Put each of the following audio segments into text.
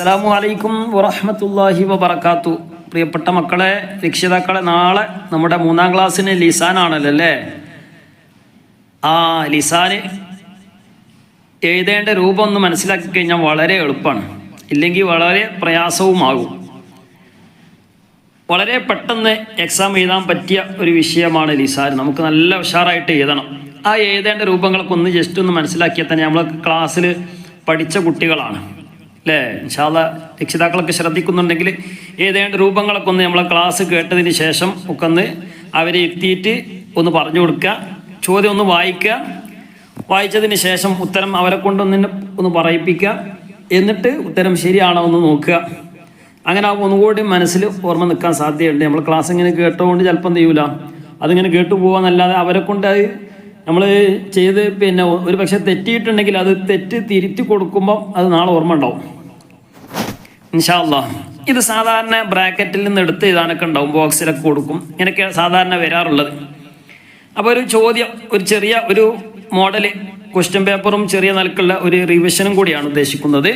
അസ്സലാമു അലൈക്കും വറഹ്മത്തുള്ളാഹി വബറകാത്തു. പ്രിയപ്പെട്ട മക്കളെ, രക്ഷിതാക്കളെ, നാളെ നമ്മുടെ 3-ാം ക്ലാസ്സിന് ലിസാനാണല്ലോ അല്ലേ? ആ ലിസാന് എഴുതേണ്ട രൂപം ഒന്ന് മനസ്സിലാക്കി കഴിഞ്ഞാൽ വളരെ എളുപ്പമാണ്, ഇല്ലെങ്കിൽ വളരെ പ്രയാസവുമാകും. വളരെ പെട്ടെന്ന് എക്സാം എഴുതാൻ പറ്റിയ ഒരു വിഷയമാണ് ലിസാൻ. നമുക്ക് നല്ല ഉഷാറായിട്ട് എഴുതണം. ആ എഴുതേണ്ട രൂപങ്ങളൊക്കെ ഒന്ന് ജസ്റ്റ് ഒന്ന് മനസ്സിലാക്കിയാൽ തന്നെ നമ്മൾ ക്ലാസ്സിൽ പഠിച്ച കുട്ടികളാണ് അല്ലേ? ഇൻഷാ അല്ലാഹ് രക്ഷിതാക്കളൊക്കെ ശ്രദ്ധിക്കുന്നുണ്ടെങ്കിൽ എഴുതേണ്ട രൂപങ്ങളൊക്കെ ഒന്ന് നമ്മളെ ക്ലാസ് കേട്ടതിന് ശേഷം ഒക്കെ ഒന്ന് അവരെ എത്തിയിട്ട് ഒന്ന് പറഞ്ഞു കൊടുക്കുക. ചോദ്യം ഒന്ന് വായിക്കുക. വായിച്ചതിന് ശേഷം ഉത്തരം അവരെ കൊണ്ടൊന്ന് പറയിപ്പിക്കുക. എന്നിട്ട് ഉത്തരം ശരിയാണോ എന്ന് നോക്കുക. അങ്ങനെ ആകുമ്പോൾ ഒന്നുകൂടി മനസ്സിൽ ഓർമ്മ നിൽക്കാൻ സാധ്യതയുണ്ട്. നമ്മൾ ക്ലാസ് ഇങ്ങനെ കേട്ടുകൊണ്ട് ചിലപ്പം ചെയ്യൂല, അതിങ്ങനെ കേട്ടു പോകാന്നല്ലാതെ അവരെ കൊണ്ട് അത് നമ്മൾ ചെയ്ത് പിന്നെ ഒരു പക്ഷെ തെറ്റിയിട്ടുണ്ടെങ്കിൽ അത് തെറ്റ് തിരുത്തി കൊടുക്കുമ്പം അത് നാളെ ഓർമ്മ ഉണ്ടാവും ഇൻഷാ അല്ലാഹ്. ഇത് സാധാരണ ബ്രാക്കറ്റിൽ നിന്ന് എടുത്ത് എഴുതാനൊക്കെ ഉണ്ടാവും, ബോക്സിലൊക്കെ കൊടുക്കും. ഇങ്ങനെയൊക്കെ സാധാരണ വരാറുള്ളത്. അപ്പോൾ ഒരു ചോദ്യം, ഒരു ചെറിയ ഒരു മോഡൽ ക്വസ്റ്റ്യൻ പേപ്പറും ചെറിയ നിലക്കുള്ള ഒരു റിവിഷനും കൂടിയാണ് ഉദ്ദേശിക്കുന്നത്.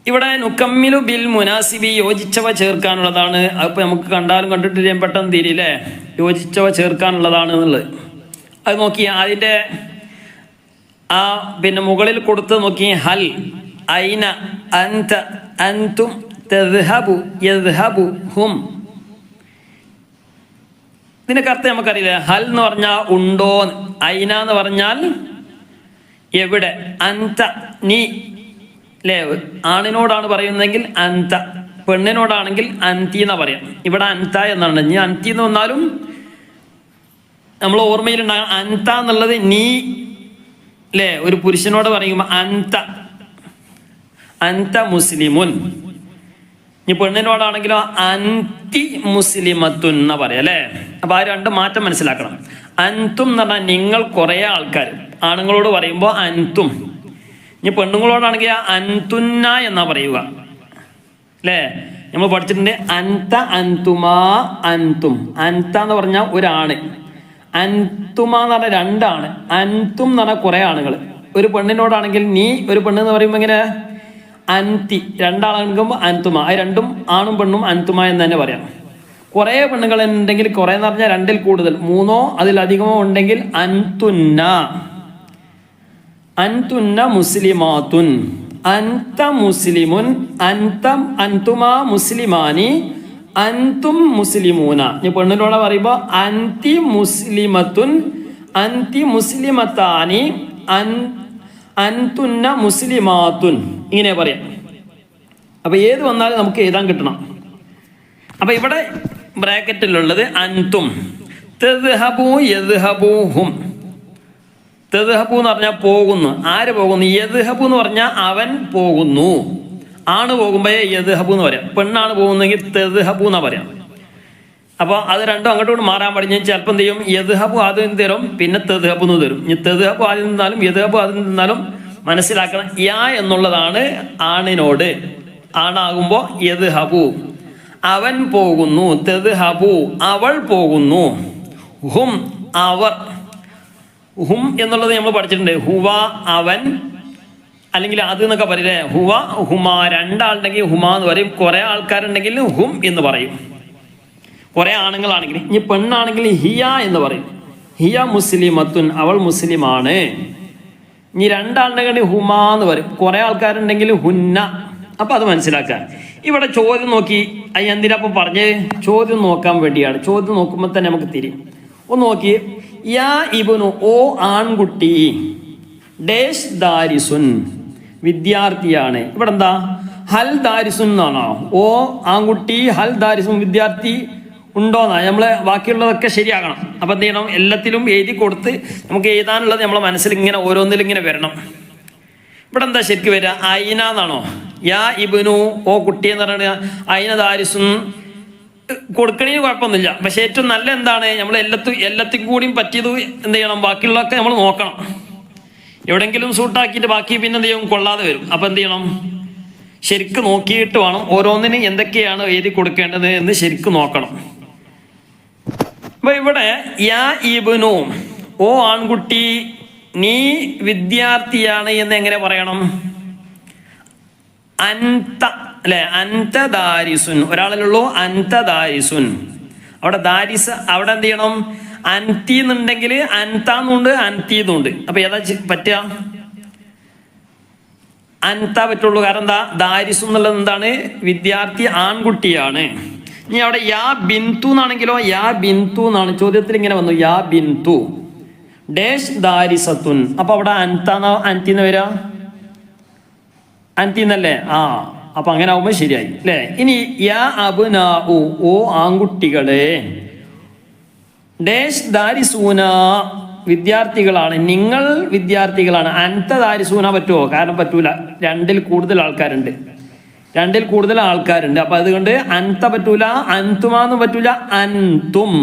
ഇവിടെ നുക്കമ്മിലു ബിൽ മുനാസിബി, യോജിച്ചവ ചേർക്കാനുള്ളതാണ്. അതിപ്പോൾ നമുക്ക് കണ്ടാലും കണ്ടിട്ട് പെട്ടെന്ന് തിരിയില്ലേ, യോജിച്ചവ ചേർക്കാനുള്ളതാണ് എന്നുള്ളത്. അത് നോക്കി അതിൻ്റെ ആ പിന്നെ മുകളിൽ കൊടുത്ത് നോക്കി, ഹൽ, ഐന, അൻത, അൻതും, തദ്ഹബു, യദ്ഹബു, ഹും. ഇതിനൊക്കെ അർത്ഥം നമുക്കറിയില്ല. ഹൽ എന്ന് പറഞ്ഞാൽ ഉണ്ടോ, ഐന എന്ന് പറഞ്ഞാൽ എവിടെ, അൻത നീ അല്ലേ, ആണിനോടാണ് പറയുന്നതെങ്കിൽ അൻത, പെണ്ണിനോടാണെങ്കിൽ അൻതി എന്നാ പറയാം. ഇവിടെ അൻത എന്നാണ്. ഇനി അൻതി എന്ന് വന്നാലും നമ്മൾ ഓർമ്മയിലുണ്ടാകും. അൻത എന്നുള്ളത് നീ അല്ലേ, ഒരു പുരുഷനോട് പറയുമ്പോൾ അൻത, അൻത മുസ്ലിമുൻ. ഇനി പെണ്ണിനോടാണെങ്കിലോ അൻതി മുസ്ലിമത്തുൻ എന്നാ പറയാം അല്ലേ. അപ്പൊ ആ രണ്ട് മാറ്റം മനസ്സിലാക്കണം. അൻതും എന്ന് പറഞ്ഞാൽ നിങ്ങൾ കുറേ ആൾക്കാർ, ആണുങ്ങളോട് പറയുമ്പോൾ അൻതും. ഇനി പെണ്ണുങ്ങളോടാണെങ്കിൽ അൻതുന്ന എന്നാ പറയുക അല്ലേ. നമ്മൾ പഠിച്ചിട്ടുണ്ട് അൻത, അൻതുമാ, അൻതും. അൻത എന്ന് പറഞ്ഞാൽ ഒരാണ്, അൻതുമ എന്ന് പറഞ്ഞാൽ രണ്ടാണ്, അൻതും എന്ന് പറഞ്ഞാൽ കുറേ ആണുങ്ങൾ. ഒരു പെണ്ണിനോടാണെങ്കിൽ നീ, ഒരു പെണ്ണെന്ന് പറയുമ്പോൾ ഇങ്ങനെ അൻതി, രണ്ടാളാകുമ്പോൾ അൻതുമ. അത് രണ്ടും ആണും പെണ്ണും അൻതുമ എന്ന് തന്നെ പറയാം. കുറേ പെണ്ണുങ്ങൾ ഉണ്ടെങ്കിൽ, കുറേ എന്ന് പറഞ്ഞാൽ രണ്ടിൽ കൂടുതൽ, മൂന്നോ അതിലധികമോ ഉണ്ടെങ്കിൽ അൻതുന്ന, അൻതുന്ന മുസ്ലിമാത്തുൻ, അൻത മുസ്ലിമുൻ, അൻതം, അൻതുമാ മുസ്ലിമാനി, അൻതും മുസ്ലിമൂന. ഈ പെണ്ണിനോട് പറയുമ്പോൾ അൻതി മുസ്ലിമത്തുൻ, അൻതി മുസ്ലിമത്താനി, അൻതുന്ന മുസ്ലിമാത്തുൻ, ഇങ്ങനെ പറയാം. അപ്പൊ ഏത് വന്നാലും നമുക്ക് എഴുതാൻ കിട്ടണം. അപ്പൊ ഇവിടെ ബ്രാക്കറ്റിലുള്ളത് അൻതും, തദ്ഹബു, യദ്ഹബു, ഹും. തദ്ഹബു എന്ന് പറഞ്ഞാൽ പോകുന്നു, ആര് പോകുന്നു. യദ്ഹബു എന്ന് പറഞ്ഞാൽ അവൻ പോകുന്നു. ആണ് പോകുമ്പോഴേ യദ്ഹബു എന്ന് പറയാം. പെണ്ണാണ് പോകുന്നെങ്കിൽ തദ്ഹബു എന്നാ പറയാം. അപ്പോൾ അത് രണ്ടും അങ്ങോട്ടും മാറാൻ പാടില്ല. ചിലപ്പോൾ എന്ത് ചെയ്യും, യദ്ഹബു ആദ്യം തരും, പിന്നെ തദ്ഹബു എന്ന് തരും. ഇനി തദ്ഹബു ആദ്യം നിന്നാലും യദ്ഹബു ആദ്യം നിന്നാലും മനസ്സിലാക്കണം. യാ എന്നുള്ളതാണ് ആണിനോട്, ആണാകുമ്പോൾ യദ്ഹബു, അവൻ പോകുന്നു. തദ്ഹബു, അവൾ പോകുന്നു. ഹും, അവർ. ഹും എന്നുള്ളത് നമ്മൾ പഠിച്ചിട്ടുണ്ട്. ഹുവ, അവൻ, അല്ലെങ്കിൽ അത് എന്നൊക്കെ പറയില്ലേ. ഹുവ, ഹുമ. രണ്ടാളുണ്ടെങ്കിൽ ഹുമ എന്ന് പറയും, കുറേ ആൾക്കാരുണ്ടെങ്കിൽ ഹും എന്ന് പറയും, കുറേ ആണുങ്ങളാണെങ്കിൽ. ഇനി പെണ്ണാണെങ്കിൽ ഹിയ എന്ന് പറയും. ഹിയ മുസ്ലിമത്തുൻ, അവൾ മുസ്ലിമാണ്. ഇനി രണ്ടാളുണ്ടെങ്കിൽ ഹുമ എന്ന് പറയും, കുറേ ആൾക്കാരുണ്ടെങ്കിൽ ഹുന്ന. അപ്പം അത് മനസ്സിലാക്കാൻ. ഇവിടെ ചോദ്യം നോക്കി, എന്തിനപ്പം പറഞ്ഞ് ചോദ്യം നോക്കാൻ വേണ്ടിയാണ്. ചോദ്യം നോക്കുമ്പോൾ തന്നെ നമുക്ക് തിരിയും. ഒന്ന് നോക്കി, യാ ഇബ്നു, ഓ ആൺകുട്ടി, ഡേഷ് ദാരിസുൻ, വിദ്യാർത്ഥിയാണ്. ഇവിടെ എന്താ, ഹൽ ദാരിസുൻ എന്നാണോ? ഓ ആൺകുട്ടി, ഹൽ ദാരിസുൻ, വിദ്യാർത്ഥി ഉണ്ടോന്നാ. നമ്മള് ബാക്കിയുള്ളതൊക്കെ ശരിയാകണം. അപ്പൊ എന്ത് ചെയ്യണം, എല്ലാത്തിലും എഴുതി കൊടുത്ത് നമുക്ക് എഴുതാനുള്ളത് നമ്മളെ മനസ്സിൽ ഇങ്ങനെ ഓരോന്നിലും ഇങ്ങനെ വരണം. ഇവിടെ എന്താ ശരിക്കും വരിക, ഐന എന്നാണോ? യാ ഇബ്നു, ഓ കുട്ടി എന്ന് പറയുന്നത് ഐന ദാരിസുൻ കൊടുക്കണേന് കുഴപ്പമൊന്നുമില്ല. പക്ഷെ ഏറ്റവും നല്ല എന്താണ്, നമ്മൾ എല്ലാത്തിനും കൂടിയും പറ്റിയത് എന്ത് ചെയ്യണം, ബാക്കിയുള്ളതൊക്കെ നമ്മൾ നോക്കണം. എവിടെയെങ്കിലും സൂട്ടാക്കിയിട്ട് ബാക്കി പിന്നെ എന്ത് ചെയ്യും, കൊള്ളാതെ വരും. അപ്പം എന്ത് ചെയ്യണം, ശരിക്കും നോക്കിയിട്ട് വേണം ഓരോന്നിനും എന്തൊക്കെയാണ് എഴുതി കൊടുക്കേണ്ടത് എന്ന് ശരിക്കും നോക്കണം. അപ്പൊ ഇവിടെ യാ ഇബ്നു, ഓ ആൺകുട്ടി, നീ വിദ്യാർത്ഥിയാണ് എന്ന് എങ്ങനെ പറയണം? അൻത അല്ലെ, അൻത ദാരിസുൻ, ഒരാളല്ലോ അൻത ദാരിസുൻ. അവിടെ ദാരിസ്, അവിടെ എന്ത് ചെയ്യണം? അൻതി എന്നുണ്ടെങ്കിൽ അൻതാന്നുണ്ട് അൻതി എന്നുണ്ട്. അപ്പൊ ഏതാ പറ്റുക? അൻത പറ്റുള്ളൂ. കാരണം എന്താ? ദാരിസു എന്നുള്ളത് എന്താണ്? വിദ്യാർത്ഥി ആൺകുട്ടിയാണ്. ഇനി അവിടെ യാ ബിന്തു എന്നാണെങ്കിലോ, യാ ബിന്തു എന്നാണ് ചോദ്യത്തിൽ ഇങ്ങനെ വന്നു, യാ ബിന്തു ഡേഷ് ദാരിസത്തുൻ. അപ്പൊ അവിടെ അൻതാന്നോ അൻതിന്ന് വരാ? അൻതിന്നല്ലേ? അപ്പൊ അങ്ങനെ ആവുമ്പോ ശരിയായി അല്ലേ. ഇനി യാ അബ്നാഉ, ഓ ആൺകുട്ടികളെ, ഡേഷ് ദാരിസൂന, വിദ്യാർത്ഥികളാണ്, നിങ്ങൾ വിദ്യാർത്ഥികളാണ്. അൻത ദാരിസൂന പറ്റുമോ? കാരണം പറ്റൂല, രണ്ടിൽ കൂടുതൽ ആൾക്കാരുണ്ട്. അപ്പൊ അതുകൊണ്ട് അൻത പറ്റൂല, അൻതുമാന്ന് പറ്റൂല, അൻതും.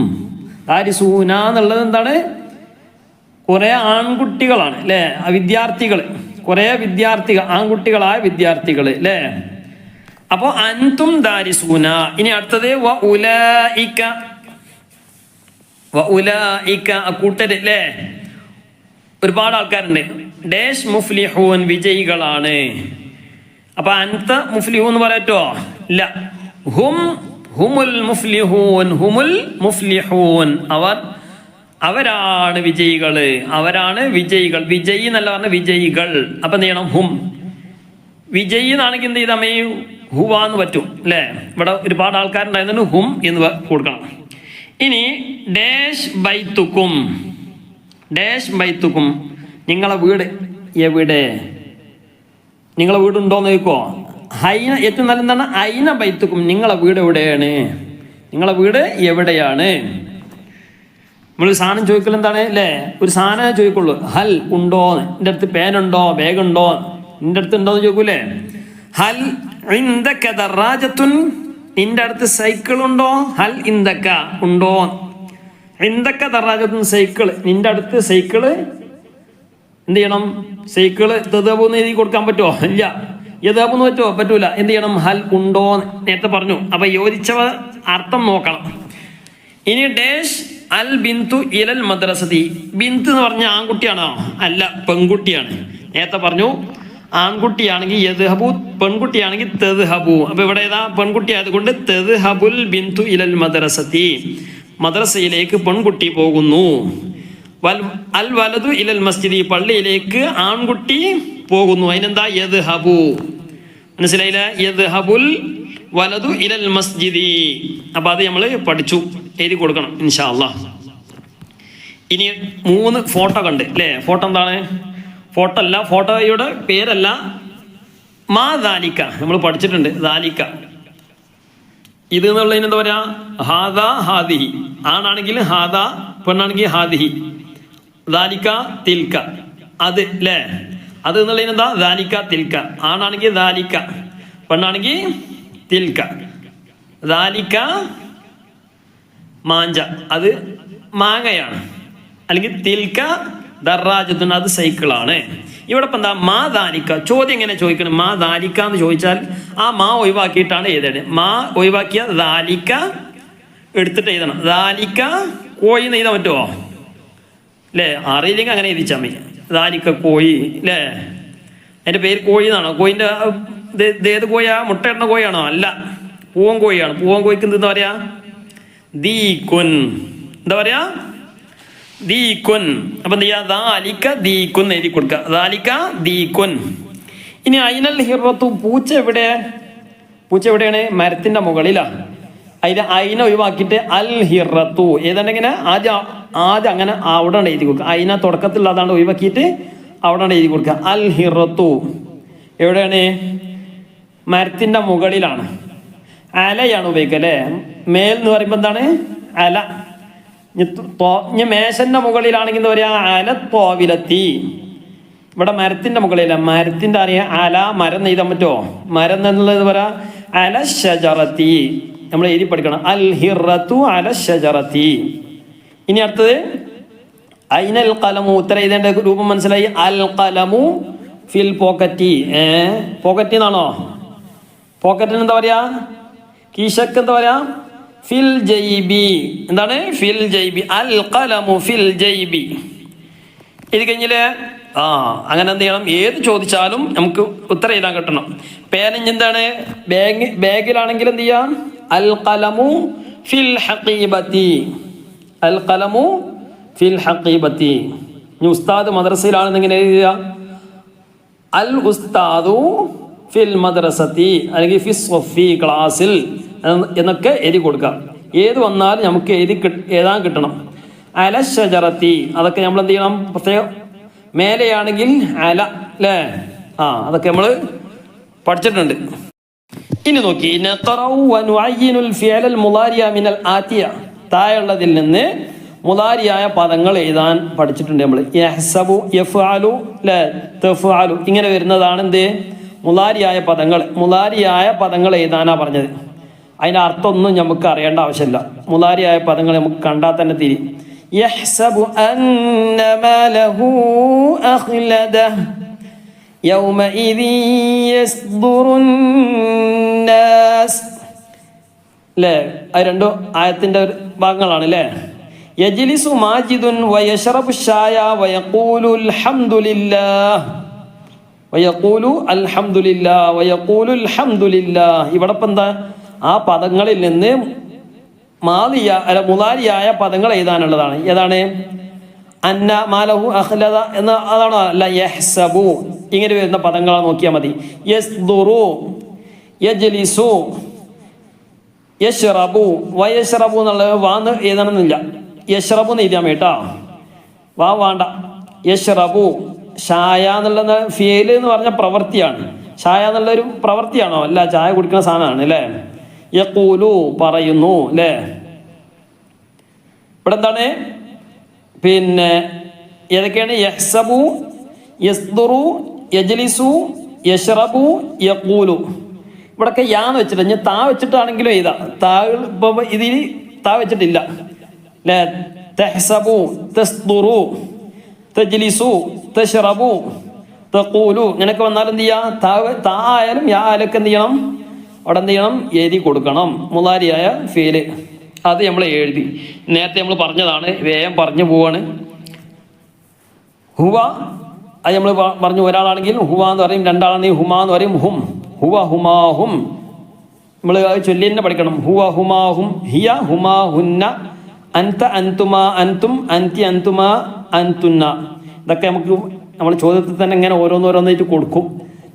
ദാരിസൂന എന്നുള്ളത് എന്താണ്? കുറെ ആൺകുട്ടികളാണ് അല്ലെ, വിദ്യാർത്ഥികൾ, കുറെ വിദ്യാർത്ഥികൾ, ആൺകുട്ടികളായ വിദ്യാർത്ഥികൾ അല്ലേ. അപ്പോ അൻതും ദാരിസൂന. ഇനി അടുത്തത് വ ഉലൈക, കൂട്ടര് അല്ലേ, ഒരുപാട് ആൾക്കാരുണ്ട്. ഡേഷ് മുഫ്ലിഹൂൻ, വിജയികളാണ്. അപ്പൊ അൻത മുഫ്ലിഹൂൻ എന്ന് പറയട്ടോ? ഇല്ല, ഹുമുൽ മുഫ്ലിഹൂൻ, അവരാണ് വിജയികള്, വിജയി എന്നല്ല പറഞ്ഞ വിജയികൾ. അപ്പൊ എന്ത് ചെയ്യണം? ഹും. വിജയി എന്നാണെങ്കിൽ എന്ത് ചെയ്താൽ ഹുവാന്ന് പറ്റും അല്ലെ. ഇവിടെ ഒരുപാട് ആൾക്കാരുണ്ടായിരുന്നു, ഹും എന്ന് കൊടുക്കണം. ഇനി ഡേഷ് ബൈത്തുക്കും, നിങ്ങളെ വീട് എവിടെ? നിങ്ങളെ വീടുണ്ടോന്ന് ചോദിക്കോ? ഹൈന, ഏറ്റവും നല്ല എന്താണ്? ഐന ബൈത്തുക്കും, നിങ്ങളെ വീട് എവിടെയാണ്? നമ്മൾ സാധനം ചോദിക്കൽ എന്താണ് അല്ലേ? ഒരു സാധനം ചോദിക്കുള്ളൂ. ഹൽ ഉണ്ടോ, നിന്റെ അടുത്ത് പേനുണ്ടോ, ബാഗുണ്ടോ, നിന്റെ അടുത്ത് ഉണ്ടോന്ന് ചോദിക്കൂലേ. ഹൽ ഇൻദക ദറാജത്തുൻ, നിന്റെ അടുത്ത് സൈക്കിൾ ഉണ്ടോ? ഹൽ ഇൻദക ഉണ്ടോ? ഇൻദക ദറാജത്തുൻ, സൈക്കിൾ, നിന്റെ അടുത്ത് സൈക്കിള്. എന്ത് ചെയ്യണം? സൈക്കിള് തെതബൂന്ന് എഴുതി കൊടുക്കാൻ പറ്റുമോ? ഇല്ല. യഥാബൂന്ന് പറ്റുമോ? പറ്റൂല. എന്ത് ചെയ്യണം? ഹൽ ഉണ്ടോ നേരത്തെ പറഞ്ഞു. അപ്പൊ യോജിച്ചവ അർത്ഥം നോക്കണം. ഇനി ഡേഷ് അൽ ബിന്തു ഇലൽ മദ്രസതി, ബിന്ത് എന്ന് പറഞ്ഞ ആൺകുട്ടിയാണോ? അല്ല, പെൺകുട്ടിയാണ്. നേരത്തെ പറഞ്ഞു ആൺകുട്ടിയാണെങ്കിൽ യദ്ഹബു, പെൺകുട്ടിയാണെങ്കിൽ തദ്ഹബു. അപ്പൊ ഇവിടെ ഏതാ? പെൺകുട്ടി ആയതുകൊണ്ട് തദ്ഹബുൽ ബിന്തു ഇലൽ മദ്രസതി, മദ്രസയിലേക്ക് പെൺകുട്ടി പോകുന്നു. അൽ വലതു ഇലൽ മസ്ജിദി, പള്ളിയിലേക്ക് ആൺകുട്ടി പോകുന്നു. അതിനെന്താ? യദ്ഹബു. മനസ്സിലായില്ല? യദ്ഹബുൽ വലതു ഇലൽ മസ്ജിദി. അപ്പൊ അത് നമ്മൾ പഠിച്ചു, എഴുതി കൊടുക്കണം ഇൻഷാ അല്ലാഹ്. ഇനി 3 ഫോട്ടോ കണ്ട് അല്ലേ. ഫോട്ടോ എന്താണ്? ഫോട്ടോയുടെ പേരല്ല, മാ ദാലിക നമ്മൾ പഠിച്ചിട്ടുണ്ട്. ദാലിക ഇത് എന്നുള്ളതിന് എന്താ പറയാ? ഹാദ ഹാദിഹി, ആണാണെങ്കിൽ ഹാദ, പെണ്ണാണെങ്കിൽ ഹാദിഹി. ദാലിക തിൽക, അത് അല്ലേ. അത് എന്നുള്ളതിന് എന്താ? ദാലിക തിൽക, ആണാണെങ്കിൽ ദാലിക, പെണ്ണാണെങ്കിൽ തിൽക. ദാലിക മാഞ്ച, അത് മാങ്ങയാണ്. അല്ലെങ്കിൽ തിൽക ദറാജത്തുൻ, അത് സൈക്കിളാണ്. ഇവിടെ ഇപ്പം എന്താ? മാ ദാലിക. ചോദ്യം എങ്ങനെ ചോദിക്കണം? മാ ദാലിക എന്ന് ചോദിച്ചാൽ ആ മാ ഒഴിവാക്കിയിട്ടാണ് എഴുതേണ്ടത്. മാ ഒഴിവാക്കിയ ദാലിക എടുത്തിട്ട് എഴുതണം. ദാലിക കോഴി എന്ന് എഴുതാൻ പറ്റുമോ? അല്ലേ, അറിയില്ലെങ്കിൽ അങ്ങനെ എഴുതിച്ചാൽ മതി. ദാലിക കോഴി അല്ലേ. അതിൻ്റെ പേര് കോഴി എന്നാണോ? കോഴിൻ്റെ ഏത് കോഴിയാ? മുട്ടയിടുന്ന കോഴിയാണോ? അല്ല, പൂവൻ കോഴിയാണ്. പൂവൻ കോഴിക്ക് എന്താ പറയാ? ദീക്കുൻ. എന്താ പറയാ? ദീക്കുൻ. അപ്പൊ എന്ത് ചെയ്യാ? ദാലിക ദീക്കുൻ എഴുതി കൊടുക്കുക. ദാലിക ദീക്കുൻ. ഇനി ഐനൽ ഹിറത്തു, പൂച്ച എവിടെയാണ്? മരത്തിന്റെ മുകളിലാണ്. അതിന് ഐന ഒഴിവാക്കിയിട്ട് അൽ ഹിറത്തു ഏതാണ്ടിങ്ങനെ ആദ്യം അങ്ങനെ അവിടെ എഴുതി കൊടുക്കുക. ഐന തുടക്കത്തിൽ അതാണ് ഒഴിവാക്കിയിട്ട് അവിടെ എഴുതി കൊടുക്കുക. അൽ ഹിറത്തു എവിടെയാണ്? മരത്തിന്റെ മുകളിലാണ്. അലയാണ് ഉപയോഗിക്കുക അല്ലേ. മേൽ എന്ന് പറയുമ്പോൾ എന്താണ്? അല. ഇനി മേശന്റെ മുകളിലാണെങ്കിൽ എന്താ പറയാ? അല തോവിലെത്തി. ഇവിടെ മരത്തിന്റെ മുകളില, മരത്തിന്റെ അറിയാം അല, മരം നെയ്താൻ പറ്റുമോ? മരം എന്നുള്ളത് പറയാ അല ഷജറത്തി, നമ്മൾ എഴുതി പഠിക്കണം. അൽ ഹിറത്തു അല ഷജറത്തി. ഇനി അടുത്തത് ഐനൽ ഖലമു, ഉത്തരം എഴുതേണ്ട രൂപം മനസ്സിലായി. അൽ ഖലമു ഫിൽ പോക്കറ്റി. പോക്കറ്റി എന്നാണോ? പോക്കറ്റിന് എന്താ പറയാ? കീശക്ക് എന്താ പറയാ? ഫിൽ ജൈബി. എന്താണ്? ഫിൽ ജൈബി. അൽ ഖലമു ഫിൽ ജൈബി. ഇത് കഴിഞ്ഞില്ലേ അങ്ങനെ എന്ത് ചെയ്യണം, ഏത് ചോദിച്ചാലും നമുക്ക് ഉത്തരം എഴുതാൻ കിട്ടണം. പേനഞ്ഞ് എന്താണ്, ബാഗിലാണെങ്കിൽ എന്ത് ചെയ്യാം, അൽ ഖലമു ഫിൽ ഹഖീബത്തി, അൽ ഖലമു ഫിൽ ഹഖീബത്തി. ഇനി ഉസ്താദ് മദ്രസയിലാണെന്ന് ഇങ്ങനെ എഴുതുക, അൽ ഉസ്താദു ഫിൽ മദ്രസത്തി, അല്ലെങ്കിൽ ഫിസ് സൊഫി, ക്ലാസ്സിൽ എന്നൊക്കെ എഴുതി കൊടുക്കാം. ഏത് വന്നാലും നമുക്ക് എഴുതാൻ കിട്ടണം. അല ഷജറത്തി, അതൊക്കെ നമ്മൾ എന്ത് ചെയ്യണം, പ്രത്യേകം മേലെയാണെങ്കിൽ അല, അല്ലേ, അതൊക്കെ നമ്മൾ പഠിച്ചിട്ടുണ്ട്. ഇനി നോക്കി, താഴെയുള്ളതിൽ നിന്ന് മുലാരിയായ പദങ്ങൾ എഴുതാൻ പഠിച്ചിട്ടുണ്ട് നമ്മൾ. യഹ്സബു, യഫ്അലു, തഫ്അലു, ഇങ്ങനെ വരുന്നതാണ് എന്ത്, മുലാരിയായ പദങ്ങൾ. മുലാരിയായ പദങ്ങൾ എഴുതാനാ പറഞ്ഞത്. അതിൻ്റെ അർത്ഥമൊന്നും നമുക്ക് അറിയേണ്ട ആവശ്യമില്ല. മുലാരിയായ പദങ്ങൾ നമുക്ക് കണ്ടാൽ തന്നെ തിരി. യഹ്സബു അന്ന മാലഹു അഖ്ലദഹു യൗമഇദി യസ്ദുറുന്നാസ്, അല്ലേ, അത് രണ്ടു ആയത്തിൻ്റെ ഭാഗങ്ങളാണ് അല്ലേ. യജ്ലിസു മാജിദുൻ വയശ്റബു ഷായ വയഖൂലു അൽഹംദുലില്ലാഹ്, വയഖൂലു അൽഹംദുലില്ലാഹ്, വയഖൂലു അൽഹംദുലില്ലാഹ്. ഇവിടെ ഇപ്പം എന്താ, ആ പദങ്ങളിൽ നിന്ന് മുലാരിയായ പദങ്ങൾ എഴുതാനുള്ളതാണ്. ഏതാണ്, അന്ന മാലഹു അഖ്ലദ എന്ന അതാണോ, അല്ല, യഹ്സബു, ഇങ്ങനെ വരുന്ന പദങ്ങളാണ് നോക്കിയാൽ മതി. യസ്ദുറു, യജ്ലിസു, യശ്റബു, വയശ്റബു എന്നുള്ളത് വാന്ന് എഴുതണമെന്നില്ല, യശ്റബു എന്ന് എഴുതിയാൽ കേട്ടോ, വാ വേണ്ട. യശ്റബു, ഷായ എന്നുള്ള ഫിയൽ എന്ന് പറഞ്ഞ പ്രവൃത്തിയാണ്. ഷായ എന്നുള്ളൊരു പ്രവൃത്തിയാണോ, അല്ല, ചായ കുടിക്കുന്ന സാധനമാണ് അല്ലേ. യഖൂലു, പറയുന്നു അല്ലേ. ഇവിടെ എന്താണ്, പിന്നെ ഏതൊക്കെയാണ്, യഹ്സബു, യസ്ദുറു, യജ്ലിസു, യശ്റബു, യഖൂലു. ഇവിടെയൊക്കെ യാന്ന് വെച്ചിട്ട്, ഞാൻ താ വെച്ചിട്ടാണെങ്കിലും എഴുതാ. ഇപ്പൊ ഇതിൽ താ വെച്ചിട്ടില്ല അല്ലേ. തഹ്സബു, തസ്ദുറു, തജ്ലിസു, തശ്റബു, തഖൂലു, ഇങ്ങനെയൊക്കെ വന്നാൽ എന്ത് ചെയ്യാ, താ ആയാലും യാ ആയാലൊക്കെ എന്ത് ചെയ്യണം, അവിടെ എന്ത് ചെയ്യണം, എഴുതി കൊടുക്കണം. മുലാരിയായ ഫീല് അത് നമ്മൾ എഴുതി. നേരത്തെ നമ്മൾ പറഞ്ഞതാണ്, വേഗം പറഞ്ഞു പോവാണ്. ഹുവ, അത് നമ്മൾ പറഞ്ഞു, ഒരാളാണെങ്കിൽ ഹുവ എന്ന് പറയും, രണ്ടാളാണെങ്കിൽ ഹുമ എന്ന് പറയും. ഹും, ഹുവ ഹുമാഹും, നമ്മൾ ചൊല്ലി തന്നെ പഠിക്കണം. ഹുവ ഹുമാഹും, ഹിയ ഹുമാഹുന്ന, അൻത അൻതുമാ അൻതും, അൻതി അൻതുമാ അൻതുന്ന. ഇതൊക്കെ നമുക്ക് നമ്മൾ ചോദ്യത്തിൽ തന്നെ ഇങ്ങനെ ഓരോന്നോരോന്നായിട്ട് കൊടുക്കും.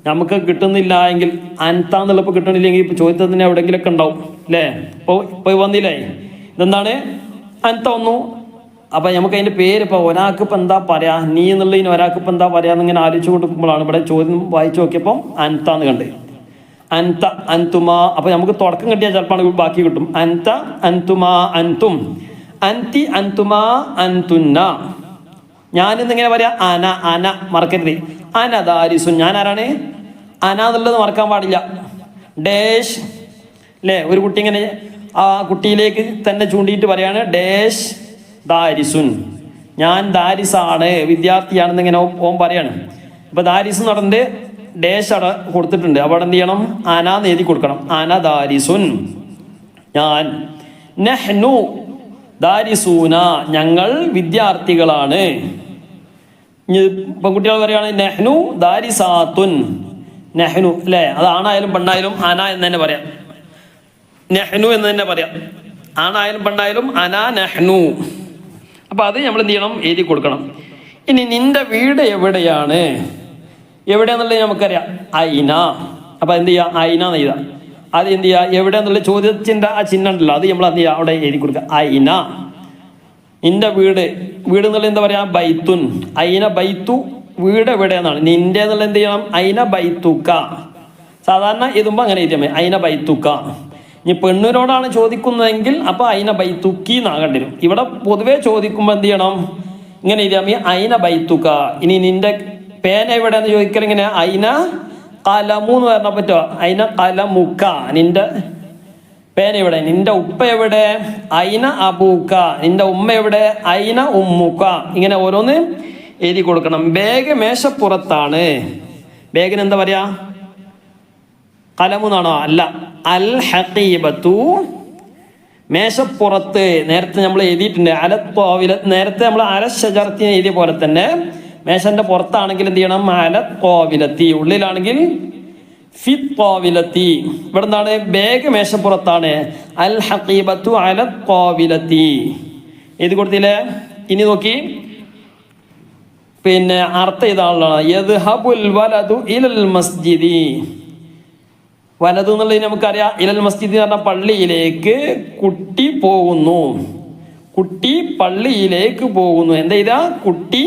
നമുക്ക് കിട്ടുന്നില്ല എങ്കിൽ, അൻത എന്നുള്ളപ്പോൾ കിട്ടണില്ലെങ്കിൽ ഇപ്പോൾ ചോദ്യത്തിൽ തന്നെ എവിടെയെങ്കിലൊക്കെ ഉണ്ടാവും അല്ലേ. ഇപ്പോൾ വന്നില്ലേ, ഇതെന്താണ്, അൻത വന്നു. അപ്പം നമുക്ക് അതിൻ്റെ പേര്, ഇപ്പോൾ ഒരാൾക്ക് ഇപ്പം എന്താ പറയാ, നീ എന്നുള്ളതിന് ഒരാൾക്ക് ഇപ്പം എന്താ പറയാന്ന് ഇങ്ങനെ ആലോചിച്ച് കൊടുക്കുമ്പോഴാണ് ഇവിടെ ചോദ്യം വായിച്ചു നോക്കിയപ്പം അൻത എന്ന് കണ്ട്. അൻത അൻതുമാ, അപ്പം നമുക്ക് തുടക്കം കിട്ടിയാൽ ചിലപ്പോൾ ബാക്കി കിട്ടും. അൻത അൻതുമാ അൻതും, അൻതി അൻതുമാ അൻതുന്ന. ഞാനിന്നിങ്ങനെ പറയാം, അന, അന മറക്കരുത്. അന ദാരിസുൻ, ഞാൻ ആരാണ്, അന എന്നുള്ളത് മറക്കാൻ പാടില്ല. ഡേഷ് അല്ലേ, ഒരു കുട്ടി ഇങ്ങനെ ആ കുട്ടിയിലേക്ക് തന്നെ ചൂണ്ടിയിട്ട് പറയാണ്, ഡേഷ് ദാരിസുൻ, ഞാൻ ദാരിസാണ്, വിദ്യാർത്ഥിയാണെന്ന് ഇങ്ങനെ ഓൻ പറയാണ്. ഇപ്പൊ ദാരിസ് നടന്നിട്ട് ഡേഷ് അവിടെ കൊടുത്തിട്ടുണ്ട്. അവിടെ എന്ത് ചെയ്യണം, അനാന്ന് എഴുതി കൊടുക്കണം. അന ദാരിസുൻ, ഞാൻ. നഹ്നു ദാരിസൂന, ഞങ്ങൾ വിദ്യാർത്ഥികളാണ്. പെൺകുട്ടികൾ പറയാണ് നെഹ്നു ദാരിസാത്തുൻ, നെഹ്നു അല്ലേ, അത് ആണായാലും പെണ്ണായാലും അന എന്ന് തന്നെ പറയാം, നെഹ്നു എന്ന് തന്നെ പറയാം. ആണായാലും പെണ്ണായാലും അന നെഹ്നു. അപ്പൊ അത് നമ്മൾ എന്ത് ചെയ്യണം, എഴുതി കൊടുക്കണം. ഇനി നിന്റെ വീട് എവിടെയാണ്, എവിടെയാന്നുള്ളത് നമുക്കറിയാം, ഐന. അപ്പൊ എന്ത് ചെയ്യാം, ഐന എന്ന് എഴുതാം. അത് എന്ത് ചെയ്യുക, എവിടെയാന്നുള്ള ചോദ്യത്തിൻ്റെ ആ ചിഹ്നം ഉണ്ടല്ലോ, അത് നമ്മൾ എന്ത് ചെയ്യുക, അവിടെ എഴുതി കൊടുക്കുക. ഐന, നിന്റെ വീട്. വീട് എന്നുള്ള എന്താ പറയാ, ബൈത്തുൻ. ഐന ബൈത്തു, വീട് എവിടെയെന്നാണ്. നിന്റെ എന്നുള്ള എന്ത് ചെയ്യണം, ഐന ബൈത്തുക്ക. സാധാരണ എഴുതുമ്പോൾ അങ്ങനെ എഴുതിയാൽ മതി, ഐന ബൈത്തുക്ക. ഇനി പെണ്ണിനോടാണ് ചോദിക്കുന്നതെങ്കിൽ അപ്പൊ ഐന ബൈത്തുക്കി എന്നാകേണ്ടി വരും. ഇവിടെ പൊതുവെ ചോദിക്കുമ്പോൾ എന്ത് ചെയ്യണം, ഇങ്ങനെ എഴുതിയാൽ മതി, ഐന ബൈത്തുക്ക. ഇനി നിന്റെ പേന എവിടെയെന്ന് ചോദിക്കൽ ഇങ്ങനെ, ഐന കലമു എന്ന് പറഞ്ഞാൽ പറ്റുമോ, ഐന കലമുക്ക, നിന്റെ പേന എവിടെ, നിന്റെ ഉപ്പ എവിടെ, ഐന അബൂക്ക, നിന്റെ ഉമ്മ എവിടെ, ഐന ഉമ്മുക്ക. ഇങ്ങനെ ഓരോന്ന് എഴുതി കൊടുക്കണം. ബാഗ് മേശപ്പുറത്താണ്. ബാഗിന് എന്താ പറയാ, കലമുന്നാണോ, അല്ല, അൽ ഹഖീബത്തു, മേശപ്പുറത്ത്. നേരത്തെ നമ്മൾ എഴുതിയിട്ടുണ്ട് അലത്തോവില, നേരത്തെ നമ്മൾ അല ഷജറത്തിന് എഴുതിയ പോലെ തന്നെ മേശന്റെ പുറത്താണെങ്കിൽ എന്ത് ചെയ്യണം? അല ത്വാവിലത്തി. ഉള്ളിലാണെങ്കിൽ ഫി ത്വാവിലത്തി. ഇവിടെ എന്താണ്? ബാഗ് മേശപ്പുറത്താണ്. അൽ ഹഖീബത്തു അല ത്വാവിലത്തി. എഴുതി കൊടുത്തില്ലേ? ഇനി നോക്കി, പിന്നെ അർത്ഥം ഇതാണല്ലോ, യദ്ഹബുൽ വലദു ഇലൽ മസ്ജിദി. വലതു എന്നുള്ളത് നമുക്കറിയാം. ഇലൽ മസ്ജിദ് എന്ന് പറഞ്ഞാൽ പള്ളിയിലേക്ക് കുട്ടി പോകുന്നു. കുട്ടി പള്ളിയിലേക്ക് പോകുന്നു. എന്താ ഇതാ? കുട്ടി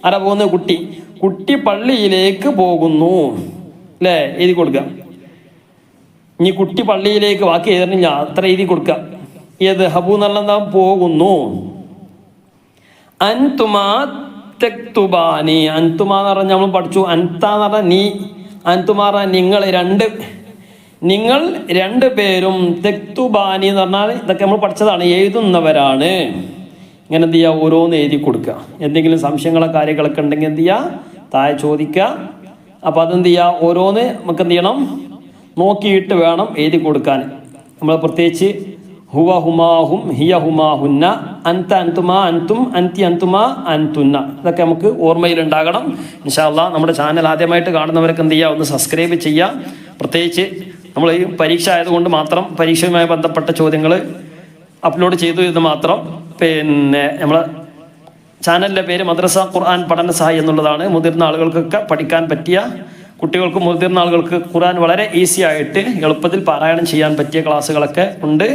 ആരാ പോകുന്നത്? കുട്ടി. കുട്ടി പള്ളിയിലേക്ക് പോകുന്നു അല്ലേ? എഴുതി കൊടുക്കുക. ഇനി കുട്ടി പള്ളിയിലേക്ക് ബാക്കി എഴുതണില്ല, അത്ര എഴുതി കൊടുക്കുക. യദ്ഹബു എന്നുള്ള പോകുന്നു. അൻതുമാ തെക്തുബാനി. അൻതുമാ എന്ന് പറഞ്ഞാൽ നമ്മൾ പഠിച്ചു. അൻത എന്ന് പറഞ്ഞാൽ നീ, അൻതുമാ നിങ്ങൾ രണ്ട് പേരും, തെക്തുബാനി എന്ന് പറഞ്ഞാൽ ഇതൊക്കെ നമ്മൾ പഠിച്ചതാണ്, എഴുതുന്നവരാണ്. ഇങ്ങനെ എന്ത് ചെയ്യുക? ഓരോന്ന് എഴുതി കൊടുക്കുക. എന്തെങ്കിലും സംശയങ്ങളോ കാര്യങ്ങളൊക്കെ ഉണ്ടെങ്കിൽ എന്ത് ചെയ്യുക? താഴെ ചോദിക്കുക. അപ്പോൾ അതെന്ത് ചെയ്യുക? ഓരോന്ന് നമുക്ക് എന്ത് ചെയ്യണം? നോക്കിയിട്ട് വേണം എഴുതി കൊടുക്കാൻ. നമ്മൾ പ്രത്യേകിച്ച് ഹുവ ഹുമാഹും ഹിയ ഹുമാഹുന്ന, അൻത അൻതുമാ അൻതും അൻതി അൻതുമാ അൻതുന്ന, ഇതൊക്കെ നമുക്ക് ഓർമ്മയിലുണ്ടാകണം. ഇൻഷാ അല്ലാഹ് നമ്മുടെ ചാനൽ ആദ്യമായിട്ട് കാണുന്നവരൊക്കെ എന്ത് ചെയ്യുക? ഒന്ന് സബ്സ്ക്രൈബ് ചെയ്യുക. പ്രത്യേകിച്ച് നമ്മൾ ഈ പരീക്ഷ ആയതുകൊണ്ട് മാത്രം പരീക്ഷയുമായി ബന്ധപ്പെട്ട ചോദ്യങ്ങൾ അപ്ലോഡ് ചെയ്തു എന്ന് മാത്രം. പിന്നെ നമ്മളെ ചാനലിൻ്റെ പേര് മദ്രസ ഖുർആൻ പഠന സഹായി എന്നുള്ളതാണ്. മുതിർന്ന ആളുകൾക്കൊക്കെ പഠിക്കാൻ പറ്റിയ, കുട്ടികൾക്കും മുതിർന്ന ആളുകൾക്ക് ഖുർആൻ വളരെ ഈസി ആയിട്ട് എളുപ്പത്തിൽ പാരായണം ചെയ്യാൻ പറ്റിയ ക്ലാസ്സുകളൊക്കെ ഉണ്ട്,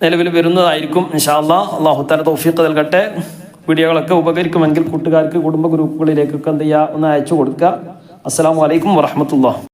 നിലവിൽ വരുന്നതായിരിക്കും ഇൻഷാ അല്ലാഹ്. അല്ലാഹു തആല തൗഫീഖ് നൽകട്ടെ. വീഡിയോകളൊക്കെ ഉപകരിക്കുമെങ്കിൽ കൂട്ടുകാർക്ക്, കുടുംബ ഗ്രൂപ്പുകളിലേക്കൊക്കെ എന്ത് ചെയ്യുക? ഒന്ന് അയച്ചു കൊടുക്കുക. അസ്സലാമു അലൈക്കും വറഹ്മത്തുള്ളാഹി.